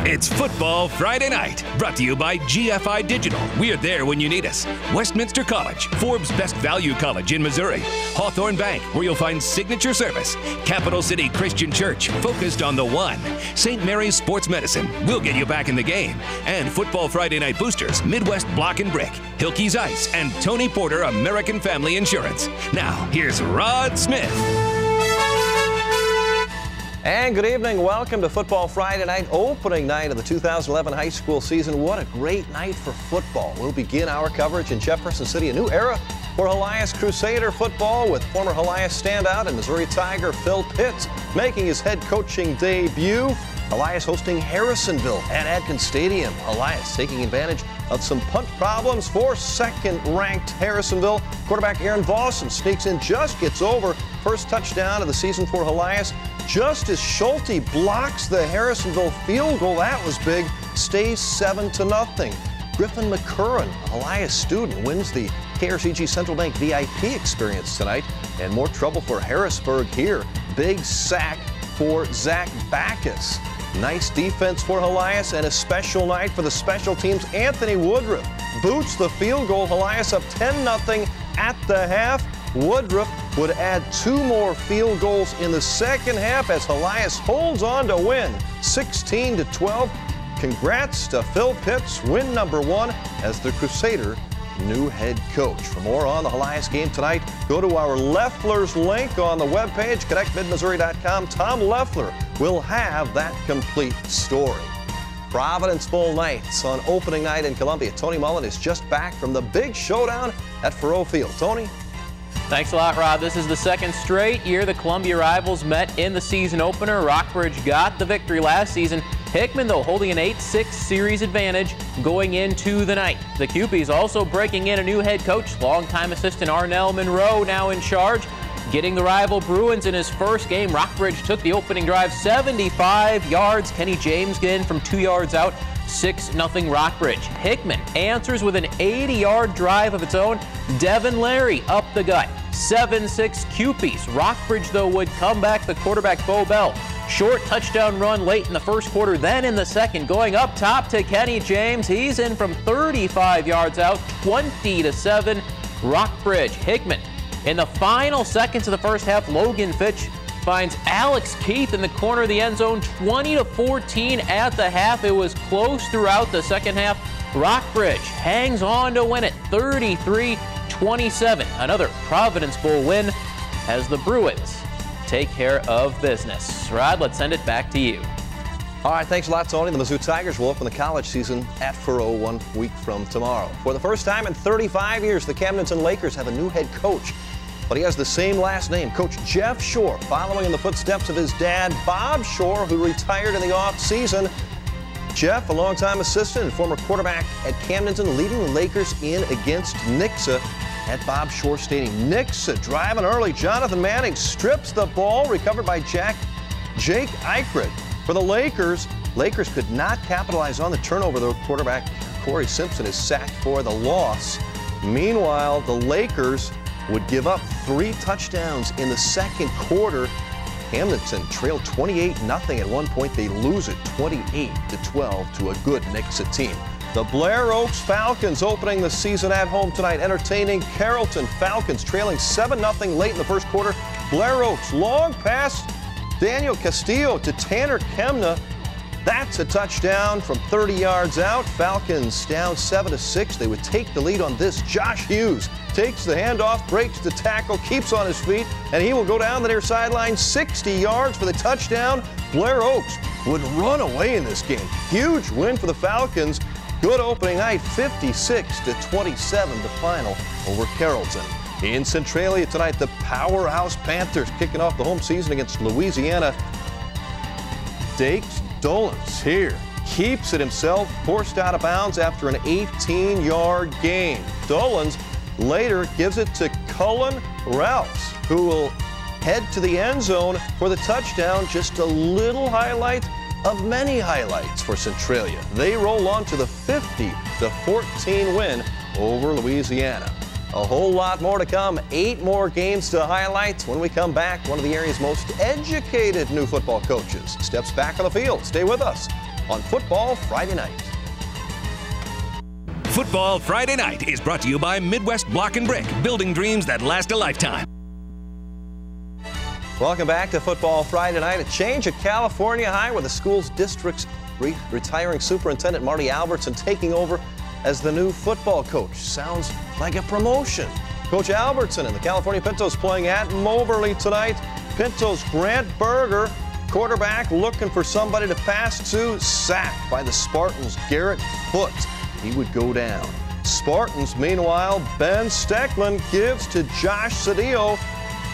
It's Football Friday Night, brought to you by GFI Digital. We're there when you need us. Westminster College, Forbes Best Value College in Missouri. Hawthorne Bank, where you'll find signature service. Capital City Christian Church, focused on the one. St. Mary's Sports Medicine, we'll get you back in the game. And Football Friday Night boosters, Midwest Block and Brick, Hilke's Ice, and Tony Porter American Family Insurance. Now, here's Rod Smith. And good evening. Welcome to Football Friday Night, opening night of the 2011 high school season. What a great night for football. We'll begin our coverage in Jefferson City, a new era for Helias Crusader football with former Helias standout and Missouri Tiger Phil Pitts making his head coaching debut. Helias hosting Harrisonville at Adkins Stadium. Helias taking advantage of some punt problems for second-ranked Harrisonville. Quarterback Aaron Vossen sneaks in, just gets over. First touchdown of the season for Helias. Just as Schulte blocks the Harrisonville field goal, that was big, stays 7-0. Griffin McCurran, a Helias student, wins the KRCG Central Bank VIP experience tonight. And more trouble for Harrisburg here. Big sack for Zach Backus. Nice defense for Helias and a special night for the special teams. Anthony Woodruff boots the field goal. Helias up 10-0 at the half. Woodruff would add 2 more field goals in the second half as Helias holds on to win 16-12. Congrats to Phil Pitts, win number 1 as the Crusader new head coach. For more on the Helias game tonight, go to our Leffler's link on the webpage, connectmidmissouri.com. Tom Leffler will have that complete story. Providence Bowl nights on opening night in Columbia. Tony Mullen is just back from the big showdown at Faurot Field. Tony? Thanks a lot, Rob. This is the second straight year the Columbia rivals met in the season opener. Rockbridge got the victory last season. Hickman, though, holding an 8-6 series advantage going into the night. The Cupies also breaking in a new head coach, longtime assistant Arnell Monroe now in charge. Getting the rival Bruins in his first game, Rockbridge took the opening drive 75 yards. Kenny James get in from 2 yards out. 6-0 Rockbridge. Hickman answers with an 80-yard drive of its own. Devin Larry up the gut. 7-6 Cupies. Rockbridge, though, would come back. The quarterback, Bo Bell. Short touchdown run late in the first quarter, then in the second. Going up top to Kenny James. He's in from 35 yards out. 20-7 Rockbridge. Hickman. In the final seconds of the first half, Logan Fitch finds Alex Keith in the corner of the end zone, 20-14 at the half. It was close throughout the second half. Rockbridge hangs on to win it, 33-27. Another Providence Bowl win as the Bruins take care of business. Rod, let's send it back to you. All right, thanks a lot, Tony. The Mizzou Tigers will open the college season at Faurot 1 week from tomorrow. For the first time in 35 years, the Camdenton Lakers have a new head coach. But he has the same last name, Coach Jeff Shore, following in the footsteps of his dad, Bob Shore, who retired in the offseason. Jeff, a longtime assistant and former quarterback at Camdenton, leading the Lakers in against Nixa at Bob Shore Stadium. Nixa driving early. Jonathan Manning strips the ball, recovered by Jake Eichred. For the Lakers, Lakers could not capitalize on the turnover. The quarterback, Corey Simpson, is sacked for the loss. Meanwhile, the Lakers would give up 3 touchdowns in the second quarter. Camdenton trailed 28-0 at one point. They lose it 28-12 to a good Nixa team. The Blair Oaks Falcons opening the season at home tonight, entertaining Carrollton. Falcons trailing 7-0 late in the first quarter. Blair Oaks, long pass, Daniel Castillo to Tanner Kemna. That's a touchdown from 30 yards out. Falcons down 7-6. They would take the lead on this. Josh Hughes takes the handoff, breaks the tackle, keeps on his feet, and he will go down the near sideline 60 yards for the touchdown. Blair Oaks would run away in this game. Huge win for the Falcons. Good opening night, 56-27 the final over Carrollton. In Centralia tonight, the powerhouse Panthers kicking off the home season against Louisiana. Dakes Dolans here keeps it himself, forced out of bounds after an 18-yard gain. Dolans later gives it to Cullen Ralphs, who will head to the end zone for the touchdown. Just a little highlight of many highlights for Centralia. They roll on to the 50-14 win over Louisiana. A whole lot more to come. 8 more games to highlight. When we come back, one of the area's most educated new football coaches steps back on the field. Stay with us on Football Friday Night. Football Friday Night is brought to you by Midwest Block and Brick, building dreams that last a lifetime. Welcome back to Football Friday Night. A change at California High with the school's district's retiring superintendent Marty Albertson taking over as the new football coach. Sounds like a promotion. Coach Albertson and the California Pintos playing at Moberly tonight. Pintos Grant Berger, quarterback, looking for somebody to pass to. Sacked by the Spartans' Garrett Foote. He would go down. Spartans, meanwhile, Ben Steckman gives to Josh Cedillo.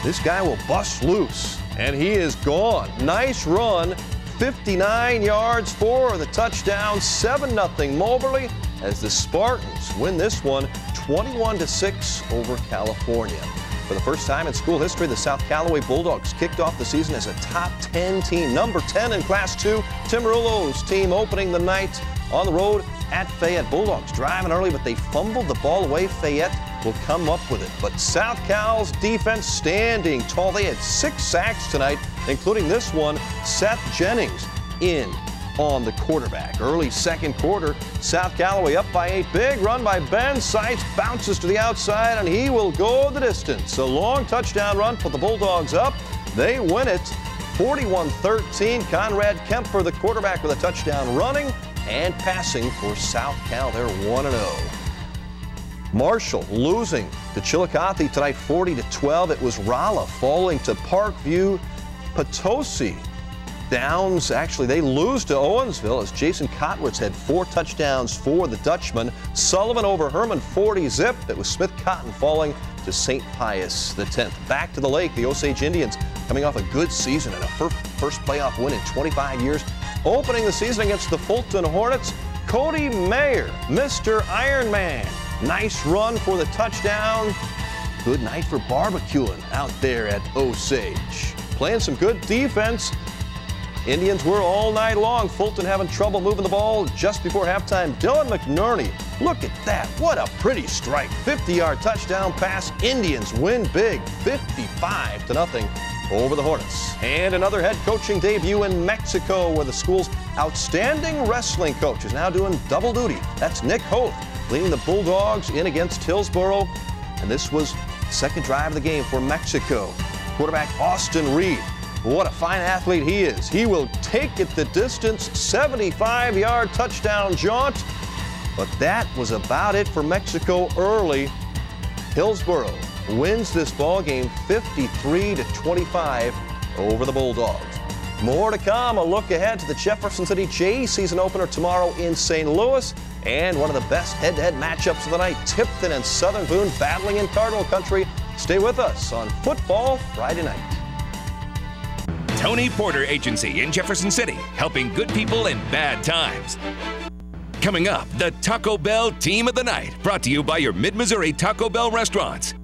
This guy will bust loose, and he is gone. Nice run, 59 yards for the touchdown, 7-0 Moberly, as the Spartans win this one 21-6 over California. For the first time in school history, the South Callaway Bulldogs kicked off the season as a top 10 team. Number 10 in Class 2, Tim Rullo's team opening the night on the road at Fayette. Bulldogs driving early, but they fumbled the ball away. Fayette will come up with it. But South Cal's defense standing tall. They had 6 sacks tonight, including this one. Seth Jennings in on the quarterback. Early second quarter, South Callaway up by 8. Big run by Ben Seitz, bounces to the outside, and he will go the distance. A long touchdown run, put the Bulldogs up. They win it 41-13. Conrad Kemper, the quarterback, with a touchdown running and passing for South Cal. They're 1-0. Marshall losing to Chillicothe tonight 40-12. It was Rolla falling to Parkview. Potosi Downs, actually, they lose to Owensville as Jason Kotwitz had 4 touchdowns for the Dutchman. Sullivan over Herman 40-zip. It was Smith Cotton falling to St. Pius X. Back to the lake, the Osage Indians coming off a good season and a first playoff win in 25 years. Opening the season against the Fulton Hornets, Cody Mayer, Mr. Ironman. Nice run for the touchdown. Good night for barbecuing out there at Osage. Playing some good defense. Indians were all night long. Fulton having trouble moving the ball just before halftime. Dylan McNerney, look at that. What a pretty strike. 50-yard touchdown pass. Indians win big, 55-0 over the Hornets. And another head coaching debut in Mexico, where the school's outstanding wrestling coach is now doing double duty. That's Nick Hoth, leading the Bulldogs in against Hillsboro. And this was the second drive of the game for Mexico. Quarterback Austin Reed. What a fine athlete he is. He will take it the distance, 75-yard touchdown jaunt. But that was about it for Mexico early. Hillsboro wins this ball game 53-25 over the Bulldogs. More to come. A look ahead to the Jefferson City J season opener tomorrow in St. Louis. And one of the best head-to-head matchups of the night, Tipton and Southern Boone battling in Cardinal Country. Stay with us on Football Friday Night. Tony Porter Agency in Jefferson City, helping good people in bad times. Coming up, the Taco Bell Team of the Night, brought to you by your Mid-Missouri Taco Bell restaurants.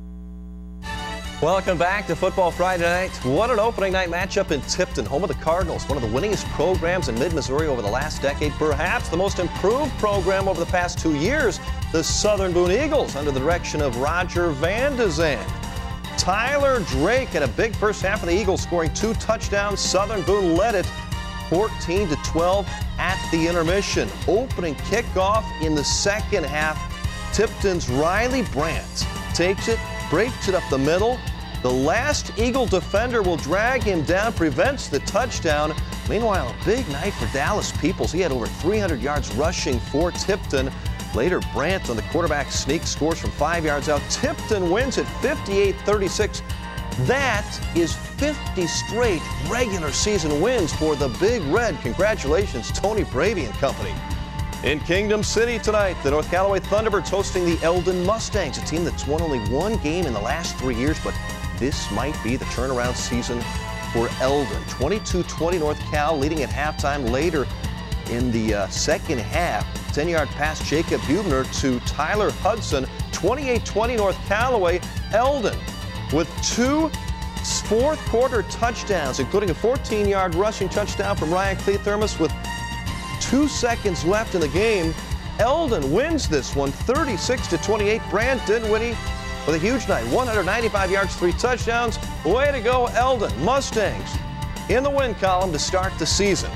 Welcome back to Football Friday Night. What an opening night matchup in Tipton, home of the Cardinals, one of the winningest programs in Mid-Missouri over the last decade, perhaps the most improved program over the past 2 years, the Southern Boone Eagles, under the direction of Roger Van de Zandt. Tyler Drake had a big first half of the Eagles, scoring 2 touchdowns. Southern Boone led it 14-12 at the intermission. Opening kickoff in the second half. Tipton's Riley Brandt takes it, breaks it up the middle. The last Eagle defender will drag him down, prevents the touchdown. Meanwhile, a big night for Dallas Peoples. He had over 300 yards rushing for Tipton. Later, Brandt on the quarterback sneak scores from 5 yards out. Tipton wins at 58-36. That is 50 straight regular season wins for the Big Red. Congratulations, Tony Brady and company. In Kingdom City tonight, the North Callaway Thunderbirds hosting the Eldon Mustangs, a team that's won only 1 game in the last 3 years, but this might be the turnaround season for Eldon. 22-20 North Cal, leading at halftime. Later in the second half, 10-yard pass Jacob Hubner to Tyler Hudson. 28-20 North Callaway. Eldon with 2 fourth-quarter touchdowns, including a 14-yard rushing touchdown from Ryan Cleothermos with 2 seconds left in the game. Eldon wins this one 36-28. Brant Dinwiddie with a huge night, 195 yards, 3 touchdowns. Way to go, Eldon. Mustangs in the win column to start the season.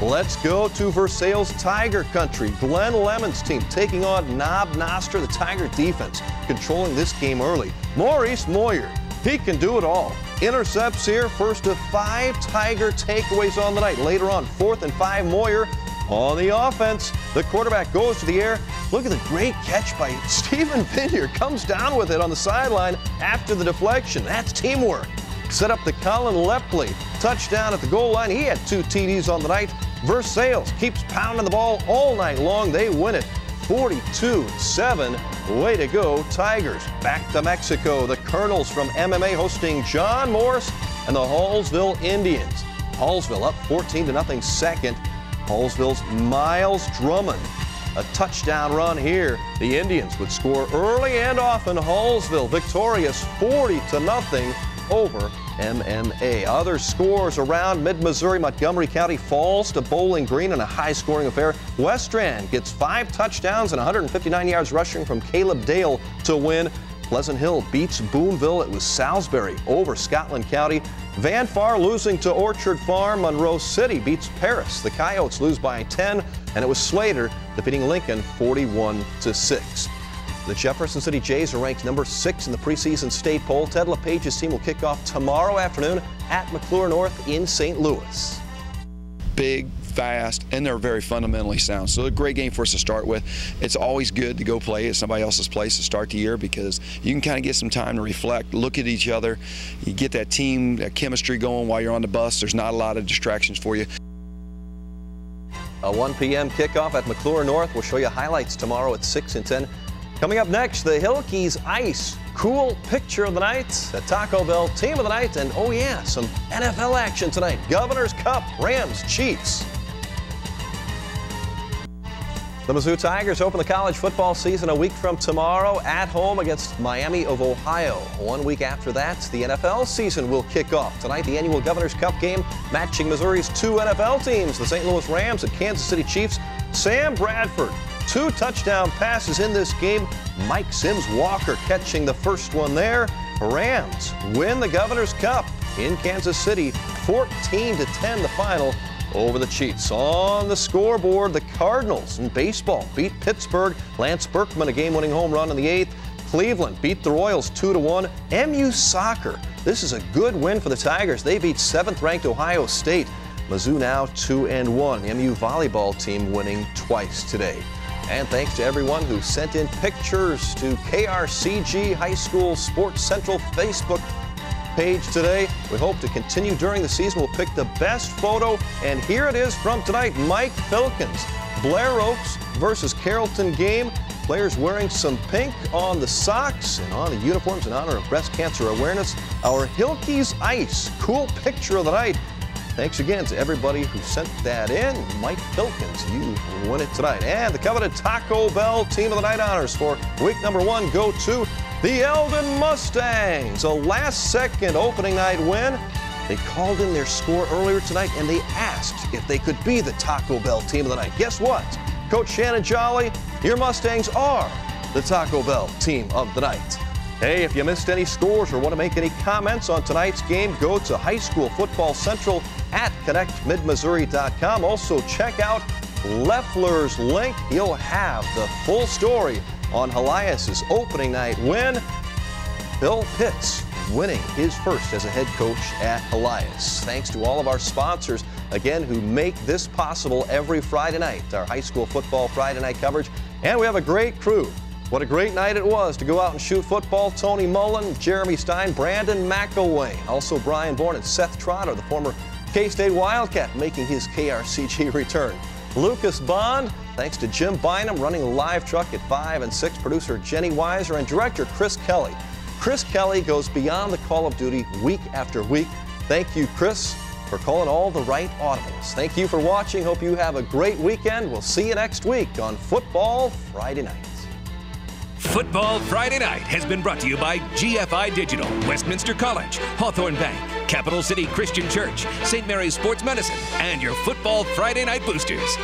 Let's go to Versailles Tiger Country. Glenn Lemon's team taking on Knob Noster, the Tiger defense, controlling this game early. Maurice Moyer, he can do it all. Intercepts here, first of 5 Tiger takeaways on the night. Later on, 4th and 5, Moyer on the offense. The quarterback goes to the air. Look at the great catch by Stephen Vineyard. Comes down with it on the sideline after the deflection. That's teamwork. Set up the Colin Lepley. Touchdown at the goal line. He had 2 TDs on the night. Versailles keeps pounding the ball all night long. They win it 42-7. Way to go, Tigers. Back to Mexico. The Colonels from MMA hosting John Morris and the Hallsville Indians. Hallsville up 14-0 second. Hallsville's Miles Drummond. A touchdown run here. The Indians would score early and often. Hallsville victorious 40-0 over MMA. Other scores around mid-Missouri. Montgomery County falls to Bowling Green in a high-scoring affair. Westran gets 5 touchdowns and 159 yards rushing from Caleb Dale to win. Pleasant Hill beats Boonville. It was Salisbury over Scotland County. Van Far losing to Orchard Farm. Monroe City beats Paris. The Coyotes lose by 10, and it was Slater defeating Lincoln 41-6. The Jefferson City Jays are ranked number 6 in the preseason state poll. Ted LePage's team will kick off tomorrow afternoon at McClure North in St. Louis. Big, fast, and they're very fundamentally sound. So a great game for us to start with. It's always good to go play at somebody else's place to start the year because you can kind of get some time to reflect, look at each other. You get that team, that chemistry going while you're on the bus. There's not a lot of distractions for you. A 1 p.m. kickoff at McClure North. We'll show you highlights tomorrow at 6 and 10. Coming up next, the Hilkeys Ice. Cool picture of the night, the Taco Bell team of the night, and oh yeah, some NFL action tonight. Governor's Cup, Rams, Chiefs. The Mizzou Tigers open the college football season a week from tomorrow at home against Miami of Ohio. 1 week after that, the NFL season will kick off. Tonight, the annual Governor's Cup game matching Missouri's 2 NFL teams, the St. Louis Rams and Kansas City Chiefs. Sam Bradford, 2 touchdown passes in this game. Mike Sims Walker catching the first one there. Rams win the Governor's Cup in Kansas City, 14-10 the final over the Chiefs. On the scoreboard, the Cardinals in baseball beat Pittsburgh. Lance Berkman, a game-winning home run in the 8th. Cleveland beat the Royals 2-1. MU Soccer, this is a good win for the Tigers. They beat 7th-ranked Ohio State. Mizzou now 2-1. The MU volleyball team winning twice today. And thanks to everyone who sent in pictures to KRCG High School Sports Central Facebook page today. We hope to continue during the season. We'll pick the best photo, and here it is from tonight. Mike Filkins, Blair Oaks versus Carrollton game. Players wearing some pink on the socks and on the uniforms in honor of breast cancer awareness. Our Hilkeys Ice, cool picture of the night. Thanks again to everybody who sent that in. Mike Filkins, you win it tonight. And the coveted Taco Bell Team of the Night honors for week number 1 go to the Eldon Mustangs. A last-second opening night win. They called in their score earlier tonight, and they asked if they could be the Taco Bell Team of the Night. Guess what? Coach Shannon Jolly, your Mustangs are the Taco Bell Team of the Night. Hey, if you missed any scores or want to make any comments on tonight's game, go to High School Football Central at connectmidmissouri.com. Also, check out Leffler's link. He'll have the full story on Elias's opening night win. Bill Pitts winning his first as a head coach at Elias. Thanks to all of our sponsors, again, who make this possible every Friday night, our high school football Friday night coverage. And we have a great crew. What a great night it was to go out and shoot football. Tony Mullen, Jeremy Stein, Brandon McElwain, also Brian Bourne and Seth Trotter, the former K-State Wildcat, making his KRCG return. Lucas Bond, thanks to Jim Bynum running the live truck at 5 and 6, producer Jenny Weiser, and director Chris Kelly. Chris Kelly goes beyond the call of duty week after week. Thank you, Chris, for calling all the right audibles. Thank you for watching. Hope you have a great weekend. We'll see you next week on Football Friday Night. Football Friday Night has been brought to you by GFI Digital, Westminster College, Hawthorne Bank, Capital City Christian Church, St. Mary's Sports Medicine, and your Football Friday Night Boosters.